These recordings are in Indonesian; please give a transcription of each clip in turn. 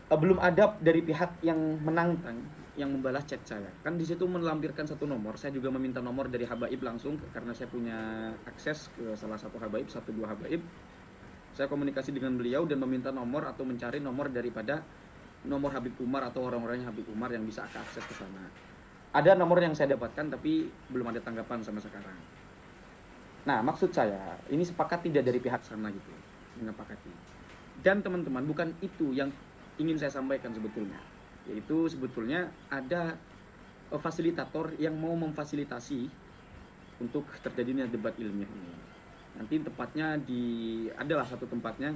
belum ada dari pihak yang menantang yang membalas chat saya. Kan di situ melampirkan satu nomor. Saya juga meminta nomor dari habaib langsung karena saya punya akses ke salah satu habaib, satu dua habaib. Saya komunikasi dengan beliau dan meminta nomor atau mencari nomor daripada nomor Habib Umar atau orang-orangnya Habib Umar yang bisa akses ke sana. Ada nomor yang saya dapatkan tapi belum ada tanggapan sama sekarang. Nah, maksud saya ini sepakat tidak dari pihak sana gitu, menyepakati. Dan teman-teman, bukan itu yang ingin saya sampaikan sebetulnya. Yaitu sebetulnya ada fasilitator yang mau memfasilitasi untuk terjadinya debat ilmiah ini. Nanti tepatnya adalah satu tempatnya,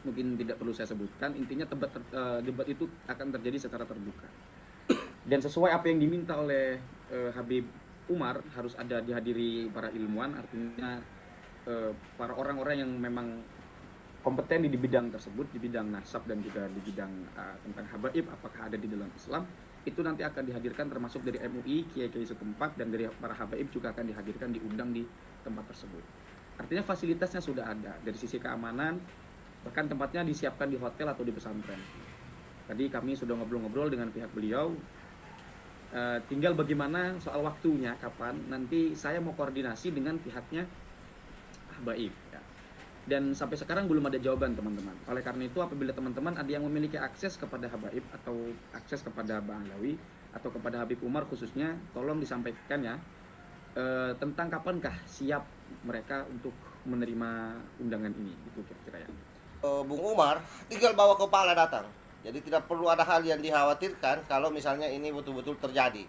mungkin tidak perlu saya sebutkan. Intinya debat itu akan terjadi secara terbuka. Dan sesuai apa yang diminta oleh Habib Umar, harus ada dihadiri para ilmuwan, artinya para orang-orang yang memang kompeten di bidang tersebut, di bidang nasab dan juga di bidang tentang habaib, apakah ada di dalam Islam, itu nanti akan dihadirkan termasuk dari MUI, kiai-kiai setempat, dan dari para habaib juga akan dihadirkan, diundang di tempat tersebut. Artinya fasilitasnya sudah ada dari sisi keamanan, bahkan tempatnya disiapkan di hotel atau di pesantren. Tadi kami sudah ngobrol-ngobrol dengan pihak beliau, tinggal bagaimana soal waktunya, kapan nanti saya mau koordinasi dengan pihaknya habaib ya. Dan sampai sekarang belum ada jawaban teman-teman. Oleh karena itu apabila teman-teman ada yang memiliki akses kepada habaib atau akses kepada Bang Alawi atau kepada Habib Umar khususnya, tolong disampaikan ya, tentang kapankah siap mereka untuk menerima undangan ini, itu kira-kira ya. Bung Umar tinggal bawa kepala datang. Jadi tidak perlu ada hal yang dikhawatirkan kalau misalnya ini betul-betul terjadi.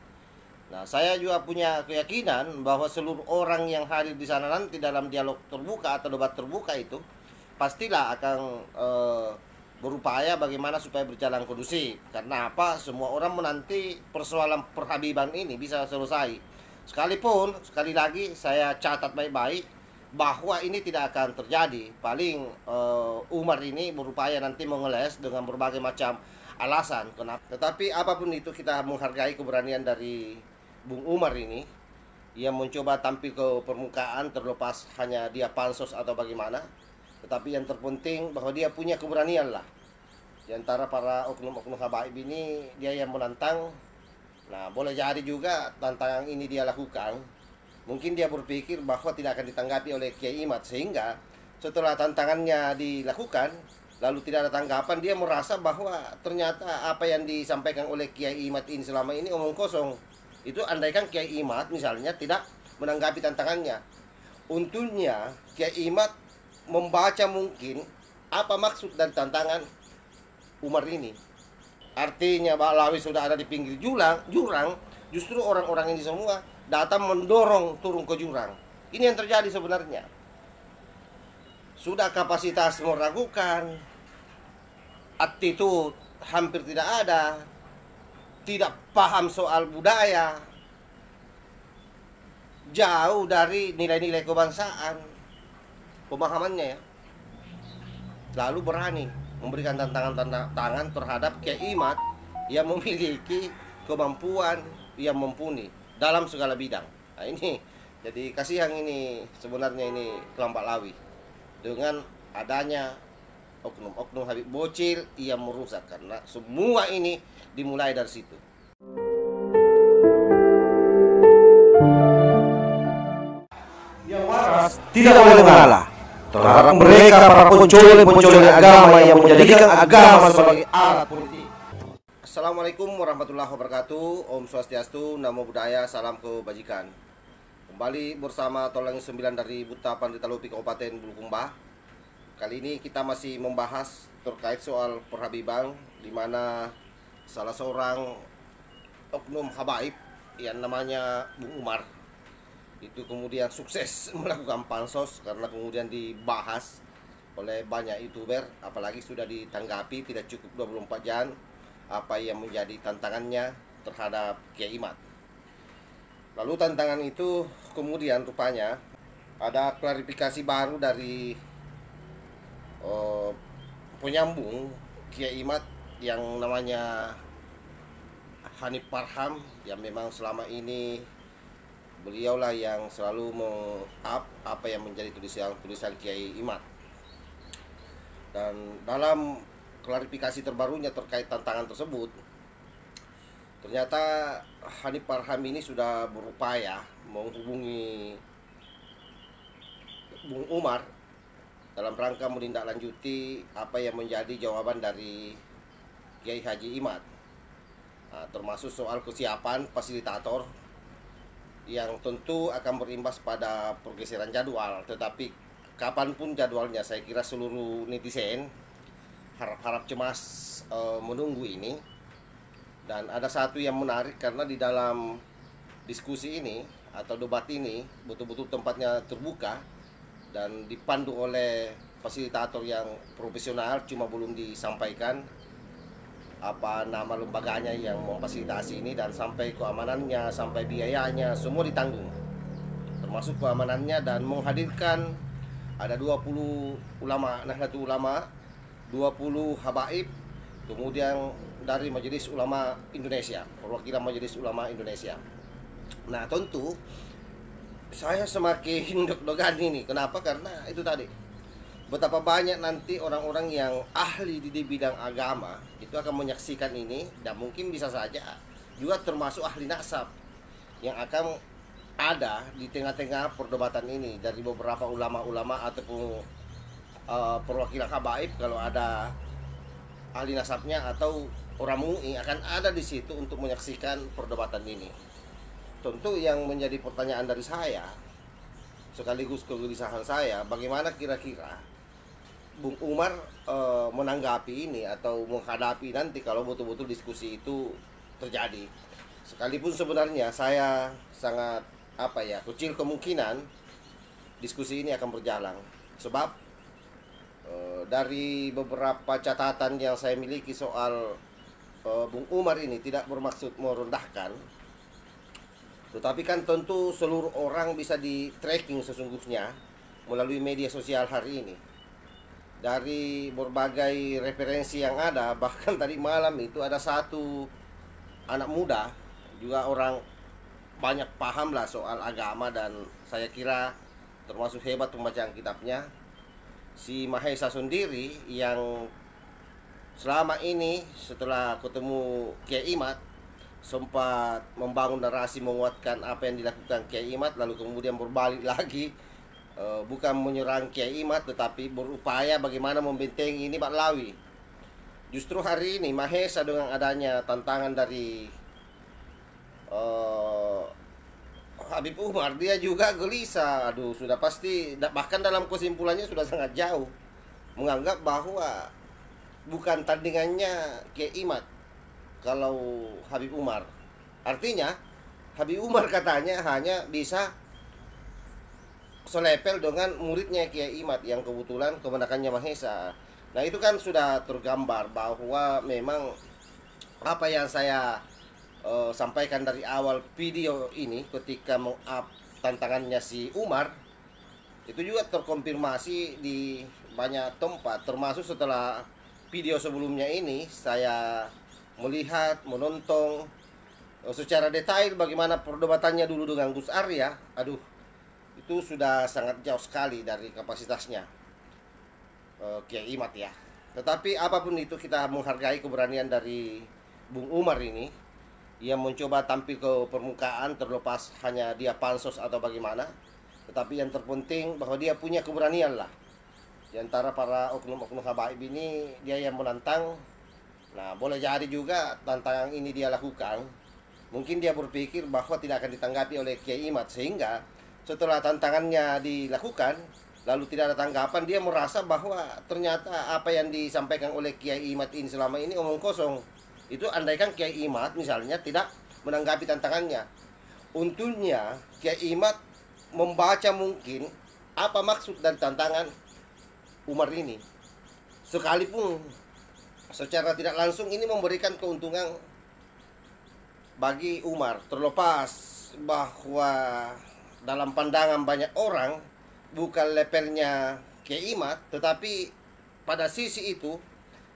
Nah, saya juga punya keyakinan bahwa seluruh orang yang hadir di sana nanti dalam dialog terbuka atau debat terbuka itu pastilah akan berupaya bagaimana supaya berjalan kondusif. Karena apa? Semua orang menanti persoalan perhabiban ini bisa selesai. Sekalipun, sekali lagi saya catat baik-baik bahwa ini tidak akan terjadi. Paling Umar ini berupaya nanti mengeles dengan berbagai macam alasan kenapa. Tetapi apapun itu kita menghargai keberanian dari Bung Umar ini yang mencoba tampil ke permukaan terlepas hanya dia pansos atau bagaimana. Tetapi yang terpenting bahwa dia punya keberanian lah. Di antara para oknum-oknum habaib ini dia yang menantang. Nah, boleh jadi juga tantangan ini dia lakukan. Mungkin dia berpikir bahwa tidak akan ditanggapi oleh Kiai Imad, sehingga setelah tantangannya dilakukan lalu tidak ada tanggapan, dia merasa bahwa ternyata apa yang disampaikan oleh Kiai Imad ini selama ini omong kosong. Itu andaikan Kiai Imad misalnya tidak menanggapi tantangannya. Untungnya Kiai Imad membaca mungkin apa maksud dan tantangan Umar ini. Artinya Pak Lawi sudah ada di pinggir jurang, justru orang-orang ini semua datang mendorong turun ke jurang. Ini yang terjadi sebenarnya. Sudah kapasitas meragukan, attitude hampir tidak ada, tidak paham soal budaya, jauh dari nilai-nilai kebangsaan, pemahamannya ya. Lalu berani memberikan tantangan terhadap Kiai Imad yang memiliki kemampuan yang mumpuni dalam segala bidang. Nah ini, jadi kasihan ini sebenarnya ini kelompok Lawi dengan adanya oknum-oknum Habib Bocil yang merusak, karena semua ini dimulai dari situ. Yang waras tidak boleh mengalah terhadap mereka para pencuri agama yang menjadikan agama sebagai alat politik. Assalamualaikum warahmatullahi wabarakatuh. Om Swastiastu, Namo Buddhaya, salam kebajikan. Kembali bersama Tolang 9 dari Buta Pandita Lupi Kabupaten Bulukumba. Kali ini kita masih membahas terkait soal perhabiban, di mana salah seorang oknum habaib yang namanya Bung Umar itu kemudian sukses melakukan pansos, karena kemudian dibahas oleh banyak youtuber, apalagi sudah ditanggapi tidak cukup 24 jam apa yang menjadi tantangannya terhadap Kiai Imad. Lalu tantangan itu kemudian rupanya ada klarifikasi baru dari penyambung Kiai Imad yang namanya Hanif Farham, yang memang selama ini beliaulah yang selalu meng-up apa yang menjadi tulisan Kiai Imad. Dan dalam klarifikasi terbarunya terkait tantangan tersebut, ternyata Hanif Farham ini sudah berupaya menghubungi Bung Umar dalam rangka menindaklanjuti apa yang menjadi jawaban dari Kiai Haji Imad, termasuk soal kesiapan fasilitator yang tentu akan berimbas pada pergeseran jadwal. Tetapi kapanpun jadwalnya, saya kira seluruh netizen harap-harap cemas menunggu ini. Dan ada satu yang menarik, karena di dalam diskusi ini atau debat ini betul-betul tempatnya terbuka dan dipandu oleh fasilitator yang profesional, cuma belum disampaikan apa nama lembaganya yang memfasilitasi ini, dan sampai keamanannya, sampai biayanya semua ditanggung, termasuk keamanannya, dan menghadirkan ada 20 ulama Nahdlatul Ulama, 20 habaib, kemudian dari Majelis Ulama Indonesia, perwakilan Majelis Ulama Indonesia. Nah, tentu saya semakin deg-degan ini. Kenapa? Karena itu tadi, betapa banyak nanti orang-orang yang ahli di bidang agama itu akan menyaksikan ini, dan mungkin bisa saja juga termasuk ahli nasab yang akan ada di tengah-tengah perdebatan ini dari beberapa ulama-ulama ataupun perwakilan habaib. Kalau ada ahli nasabnya atau orang MUI akan ada di situ untuk menyaksikan perdebatan ini. Tentu yang menjadi pertanyaan dari saya sekaligus kegelisahan saya, bagaimana kira-kira Bung Umar menanggapi ini atau menghadapi nanti kalau betul-betul diskusi itu terjadi. Sekalipun sebenarnya saya sangat kecil kemungkinan diskusi ini akan berjalan, sebab dari beberapa catatan yang saya miliki soal Bung Umar ini tidak bermaksud merendahkan, tetapi kan tentu seluruh orang bisa di tracking sesungguhnya melalui media sosial hari ini. Dari berbagai referensi yang ada, bahkan tadi malam itu ada satu anak muda, juga orang banyak paham lah soal agama, dan saya kira termasuk hebat pembacaan kitabnya, si Mahesa sendiri, yang selama ini setelah ketemu Kiai Imad sempat membangun narasi menguatkan apa yang dilakukan Kiai Imad, lalu kemudian berbalik lagi, bukan menyerang Kiai Imad tetapi berupaya bagaimana membentengi ini Baklawi. Justru hari ini Mahesa dengan adanya tantangan dari Habib Umar, dia juga gelisah. Aduh, sudah pasti, bahkan dalam kesimpulannya sudah sangat jauh, menganggap bahwa bukan tandingannya Kiai Imad kalau Habib Umar. Artinya Habib Umar katanya hanya bisa selepel dengan muridnya Kiai Imad yang kebetulan kemenakannya Mahesa. Nah, itu kan sudah tergambar bahwa memang apa yang saya sampaikan dari awal video ini ketika meng-up tantangannya si Umar itu juga terkonfirmasi di banyak tempat, termasuk setelah video sebelumnya ini saya melihat, menonton secara detail bagaimana perdebatannya dulu dengan Gus Arya. Aduh, itu sudah sangat jauh sekali dari kapasitasnya Kiai Imad ya. Tetapi apapun itu, kita menghargai keberanian dari Bung Umar ini yang mencoba tampil ke permukaan, terlepas hanya dia pansos atau bagaimana. Tetapi yang terpenting bahwa dia punya keberanian lah. Di antara para oknum-oknum habaib ini, dia yang menantang. Nah, boleh jadi juga tantangan ini dia lakukan, mungkin dia berpikir bahwa tidak akan ditanggapi oleh Kiai Imad, sehingga setelah tantangannya dilakukan lalu tidak ada tanggapan, dia merasa bahwa ternyata apa yang disampaikan oleh Kiai Imad ini selama ini omong kosong. Itu andaikan Kiai Imad misalnya tidak menanggapi tantangannya. Untungnya Kiai Imad membaca mungkin apa maksud dari tantangan Umar ini, sekalipun secara tidak langsung ini memberikan keuntungan bagi Umar, terlepas bahwa dalam pandangan banyak orang bukan levelnya Kiai Imad, tetapi pada sisi itu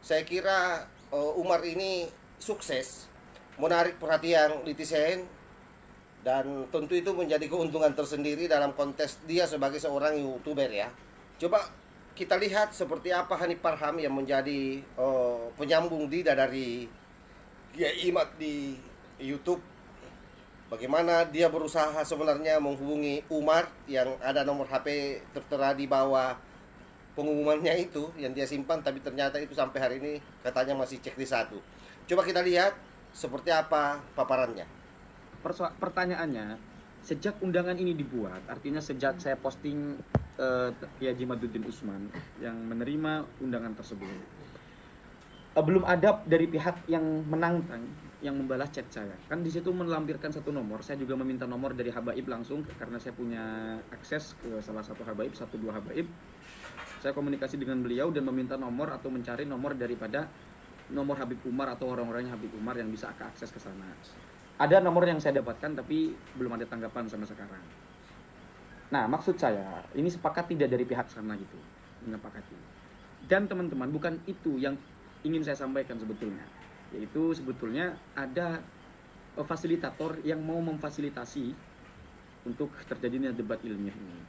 saya kira Umar ini sukses menarik perhatian netizen, dan tentu itu menjadi keuntungan tersendiri dalam konteks dia sebagai seorang YouTuber ya. Coba kita lihat seperti apa Hanif Farham yang menjadi penyambung lidah dari Kiai Imad di YouTube. Bagaimana dia berusaha sebenarnya menghubungi Umar yang ada nomor HP tertera di bawah pengumumannya itu yang dia simpan, tapi ternyata itu sampai hari ini katanya masih checklist 1. Coba kita lihat seperti apa paparannya. Pertanyaannya, sejak undangan ini dibuat, artinya sejak saya posting Kiai Haji Maduddin Usman yang menerima undangan tersebut, belum ada dari pihak yang menantang yang membalas chat saya. Kan di situ melampirkan satu nomor. Saya juga meminta nomor dari habaib langsung karena saya punya akses ke salah satu habaib, 1-2 habaib. Saya komunikasi dengan beliau dan meminta nomor atau mencari nomor daripada nomor Habib Umar atau orang-orangnya Habib Umar yang bisa akses ke sana. Ada nomor yang saya dapatkan tapi belum ada tanggapan sampai sekarang. Nah, maksud saya ini sepakat tidak dari pihak sana gitu, menyepakati. Dan teman-teman, bukan itu yang ingin saya sampaikan sebetulnya. Yaitu sebetulnya ada fasilitator yang mau memfasilitasi untuk terjadinya debat ilmiah ini.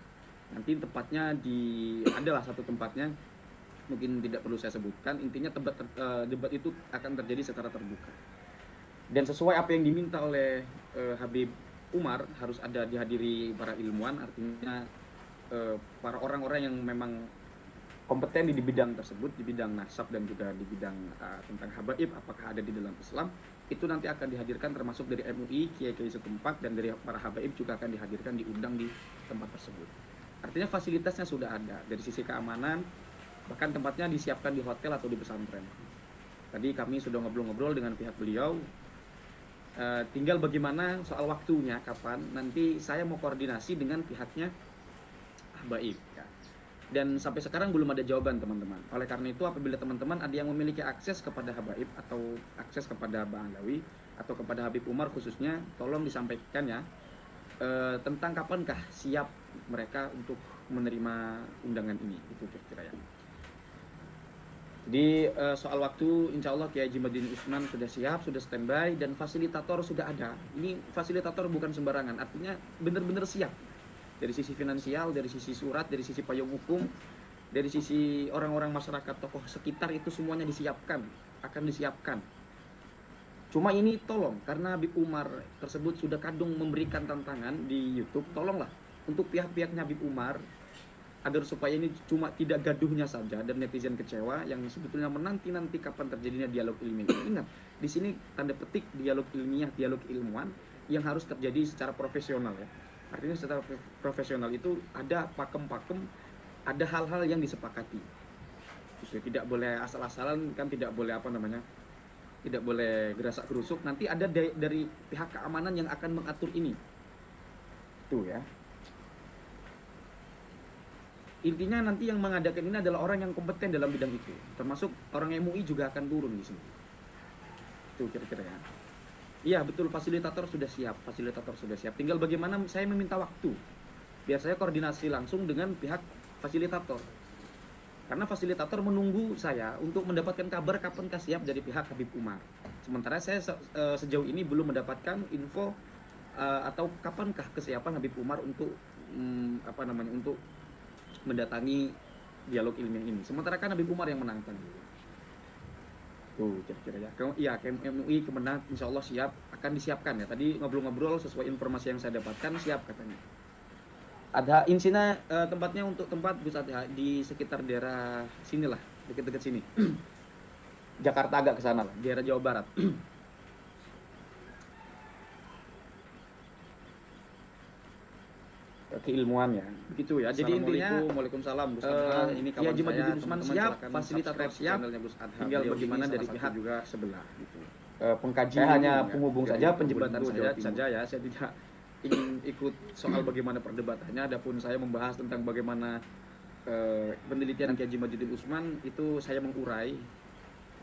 Nanti tempatnya adalah satu tempatnya, mungkin tidak perlu saya sebutkan. Intinya debat itu akan terjadi secara terbuka. Dan sesuai apa yang diminta oleh Habib Umar, harus ada dihadiri para ilmuwan, artinya para orang-orang yang memang kompeten di bidang tersebut, di bidang nasab dan juga di bidang tentang habaib, apakah ada di dalam Islam, itu nanti akan dihadirkan termasuk dari MUI, kiai-kiai setempat, dan dari para habaib juga akan dihadirkan, diundang di tempat tersebut. Artinya fasilitasnya sudah ada, dari sisi keamanan, bahkan tempatnya disiapkan di hotel atau di pesantren. Tadi kami sudah ngobrol-ngobrol dengan pihak beliau, tinggal bagaimana soal waktunya, kapan, nanti saya mau koordinasi dengan pihaknya habaib. Dan sampai sekarang belum ada jawaban teman-teman. Oleh karena itu apabila teman-teman ada yang memiliki akses kepada habaib atau akses kepada Bang Alawi atau kepada Habib Umar khususnya, tolong disampaikan ya tentang kapankah siap mereka untuk menerima undangan ini, itu kira-kira ya. Jadi soal waktu, insya Allah Kiai Haji Maduddin Usman sudah siap, sudah standby, dan fasilitator sudah ada. Ini fasilitator bukan sembarangan, artinya benar-benar siap. Dari sisi finansial, dari sisi surat, dari sisi payung hukum, dari sisi orang-orang masyarakat, tokoh sekitar, itu semuanya disiapkan, akan disiapkan. Cuma ini tolong, karena Habib Umar tersebut sudah kadung memberikan tantangan di YouTube, tolonglah untuk pihak-pihaknya Habib Umar, agar supaya ini cuma tidak gaduhnya saja dan netizen kecewa yang sebetulnya menanti-nanti kapan terjadinya dialog ilmiah. Ingat, di sini tanda petik dialog ilmiah, dialog ilmuwan yang harus terjadi secara profesional ya. Artinya secara profesional itu ada pakem-pakem, ada hal-hal yang disepakati. Tidak boleh asal-asalan, kan tidak boleh tidak boleh gerasak gerusuk. Nanti ada dari pihak keamanan yang akan mengatur ini. Tuh ya. Intinya nanti yang mengadakan ini adalah orang yang kompeten dalam bidang itu. Termasuk orang MUI juga akan turun di sini. Itu kira-kira ya. Iya betul, fasilitator sudah siap. Tinggal bagaimana saya meminta waktu. Biar saya koordinasi langsung dengan pihak fasilitator. Karena fasilitator menunggu saya untuk mendapatkan kabar kapankah siap dari pihak Habib Umar. Sementara saya sejauh ini belum mendapatkan info atau kapankah kesiapan Habib Umar untuk untuk mendatangi dialog ilmiah ini. Sementara kan Habib Umar yang menantang. Tuh kira-kira ya. Iya, MUI Kemenang insya Allah siap, akan disiapkan ya. Tadi ngobrol-ngobrol sesuai informasi yang saya dapatkan siap katanya. Ada insina tempatnya untuk tempat pusat ya, di sekitar daerah sinilah, dekat-dekat sini. Jakarta agak ke sana lah, daerah Jawa Barat. Keilmuan ya, begitu ya. Jadi intinya, Waalaikumsalam Gus Adha, ini kawan Haji Maduddin Usman siap, fasilitator siap, tinggal bagaimana dari pihak juga sebelah gitu. Pengkaji hanya penghubung saja, penjembatan saja ya. Saya tidak ingin ikut soal bagaimana perdebatannya. Adapun saya membahas tentang bagaimana penelitian Kiai Haji Maduddin Usman, itu saya mengurai,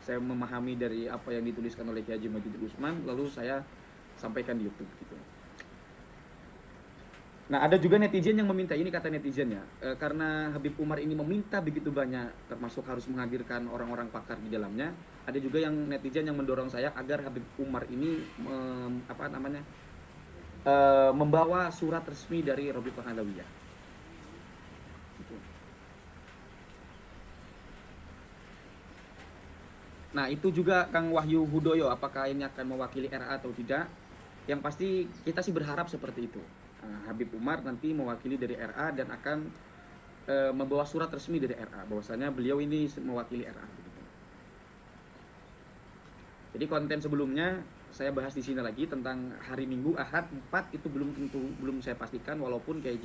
saya memahami dari apa yang dituliskan oleh Kiai Haji Maduddin Usman, lalu saya sampaikan di YouTube gitu. Nah, ada juga netizen yang meminta ini, kata netizen ya, karena Habib Umar ini meminta begitu banyak, termasuk harus menghadirkan orang-orang pakar di dalamnya. Ada juga yang netizen yang mendorong saya agar Habib Umar ini membawa surat resmi dari Rabi'ah Alawiyah. Gitu. Nah, itu juga Kang Wahyu Hudoyo, apakah ini akan mewakili RA atau tidak? Yang pasti kita sih berharap seperti itu. Habib Umar nanti mewakili dari RA dan akan membawa surat resmi dari RA bahwasanya beliau ini mewakili RA. Begitu. Jadi konten sebelumnya saya bahas di sini lagi tentang hari Minggu Ahad 4 itu belum saya pastikan, walaupun Kiai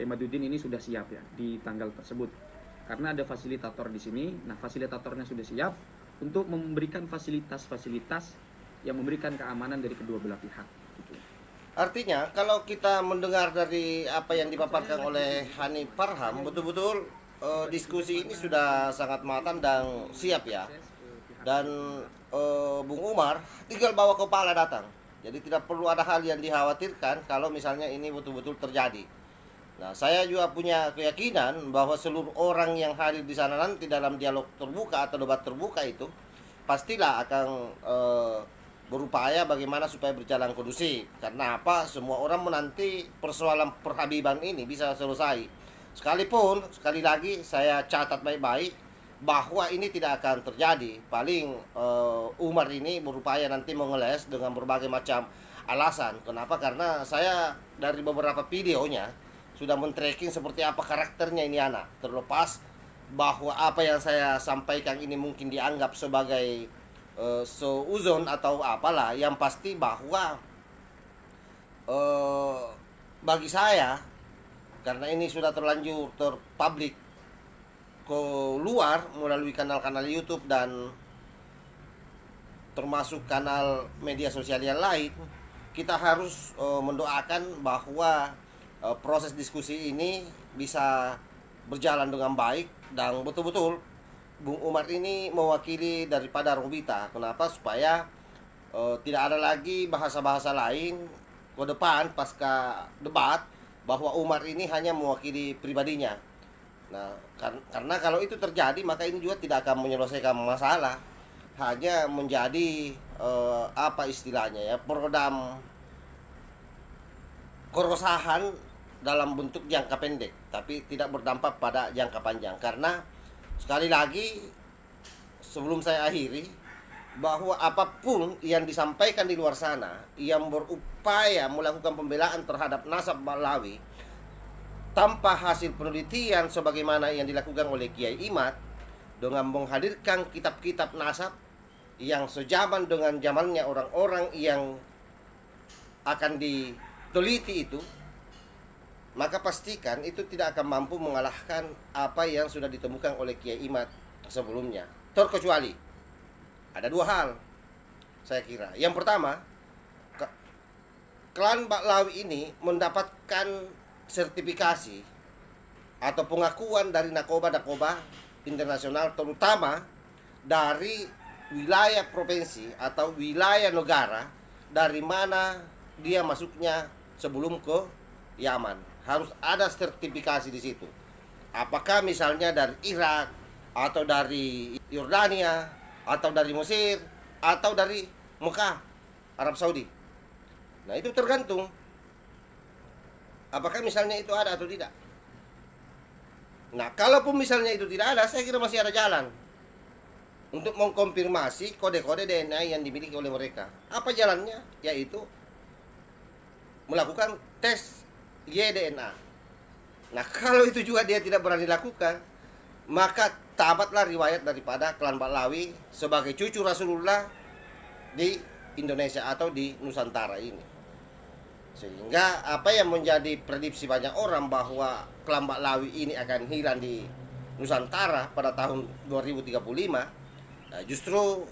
Imaduddin ini sudah siap ya di tanggal tersebut. Karena ada fasilitator di sini. Nah, fasilitatornya sudah siap untuk memberikan fasilitas-fasilitas yang memberikan keamanan dari kedua belah pihak. Gitu. Artinya kalau kita mendengar dari apa yang dipaparkan oleh Hanif Farham, betul-betul diskusi ini sudah sangat matang dan siap ya. Dan Bung Umar tinggal bawa kepala datang. Jadi tidak perlu ada hal yang dikhawatirkan kalau misalnya ini betul-betul terjadi. Nah, saya juga punya keyakinan bahwa seluruh orang yang hadir di sana nanti dalam dialog terbuka atau debat terbuka itu pastilah akan berupaya bagaimana supaya berjalan kondusif. Karena apa? Semua orang menanti persoalan perhabiban ini bisa selesai. Sekalipun, sekali lagi saya catat baik-baik bahwa ini tidak akan terjadi. Paling Umar ini berupaya nanti mengeles dengan berbagai macam alasan. Kenapa? Karena saya dari beberapa videonya sudah men-tracking seperti apa karakternya ini anak. Terlepas bahwa apa yang saya sampaikan ini mungkin dianggap sebagai seuzon atau apalah, yang pasti bahwa bagi saya, karena ini sudah terlanjur terpublik ke luar melalui kanal-kanal YouTube dan termasuk kanal media sosial yang lain, kita harus mendoakan bahwa proses diskusi ini bisa berjalan dengan baik dan betul-betul Bung Umar ini mewakili daripada Robita. Kenapa? Supaya tidak ada lagi bahasa-bahasa lain ke depan pasca debat bahwa Umar ini hanya mewakili pribadinya. Nah, karena kalau itu terjadi maka ini juga tidak akan menyelesaikan masalah, hanya menjadi apa istilahnya ya, peredam keresahan dalam bentuk jangka pendek, tapi tidak berdampak pada jangka panjang. Karena sekali lagi sebelum saya akhiri, bahwa apapun yang disampaikan di luar sana yang berupaya melakukan pembelaan terhadap nasab Ba'lawi tanpa hasil penelitian sebagaimana yang dilakukan oleh Kiai Imad dengan menghadirkan kitab-kitab nasab yang sejaman dengan zamannya orang-orang yang akan diteliti itu, maka pastikan itu tidak akan mampu mengalahkan apa yang sudah ditemukan oleh Kiai Imad sebelumnya. Terkecuali ada dua hal saya kira. Yang pertama, klan Ba'lawi ini mendapatkan sertifikasi atau pengakuan dari Narkoba internasional, terutama dari wilayah provinsi atau wilayah negara dari mana dia masuknya sebelum ke Yaman. Harus ada sertifikasi di situ. Apakah misalnya dari Irak atau dari Yordania atau dari Mesir atau dari Mekah, Arab Saudi. Nah, itu tergantung apakah misalnya itu ada atau tidak. Nah, kalaupun misalnya itu tidak ada, saya kira masih ada jalan untuk mengkonfirmasi kode-kode DNA yang dimiliki oleh mereka. Apa jalannya? Yaitu melakukan tes YDNA. Nah, kalau itu juga dia tidak berani lakukan, maka tamatlah riwayat daripada klan Ba'lawi sebagai cucu Rasulullah di Indonesia atau di Nusantara ini. Sehingga apa yang menjadi prediksi banyak orang bahwa klan Ba'lawi ini akan hilang di Nusantara pada tahun 2035, nah justru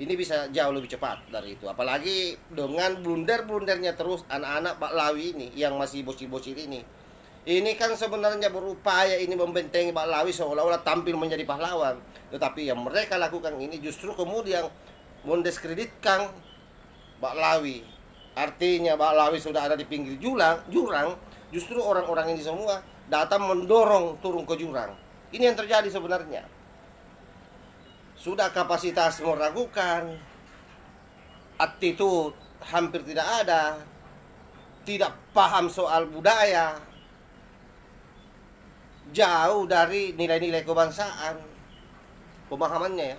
ini bisa jauh lebih cepat dari itu. Apalagi dengan blunder-blundernya terus anak-anak Ba'lawi ini yang masih bocil-bocil ini. Ini kan sebenarnya berupaya ini membentengi Ba'lawi seolah-olah tampil menjadi pahlawan. Tetapi yang mereka lakukan ini justru kemudian mendiskreditkan Ba'lawi. Artinya Ba'lawi sudah ada di pinggir jurang, justru orang-orang ini semua datang mendorong turun ke jurang. Ini yang terjadi sebenarnya. Sudah kapasitas meragukan, attitude hampir tidak ada, tidak paham soal budaya, jauh dari nilai-nilai kebangsaan, pemahamannya ya.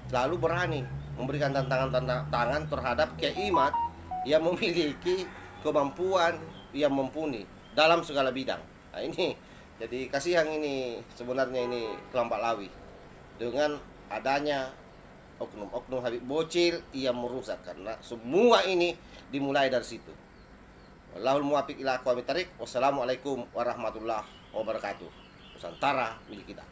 lalu berani memberikan tantangan terhadap Kiai Imad yang memiliki kemampuan yang mumpuni dalam segala bidang. Nah ini, jadi kasihan ini sebenarnya ini Kelompok Lawi dengan adanya oknum-oknum Habib Bocil yang merusak, karena semua ini dimulai dari situ. Wallahul muwaffiq ila aqwamit thariq. Wassalamualaikum warahmatullahi wabarakatuh. Nusantara milik kita.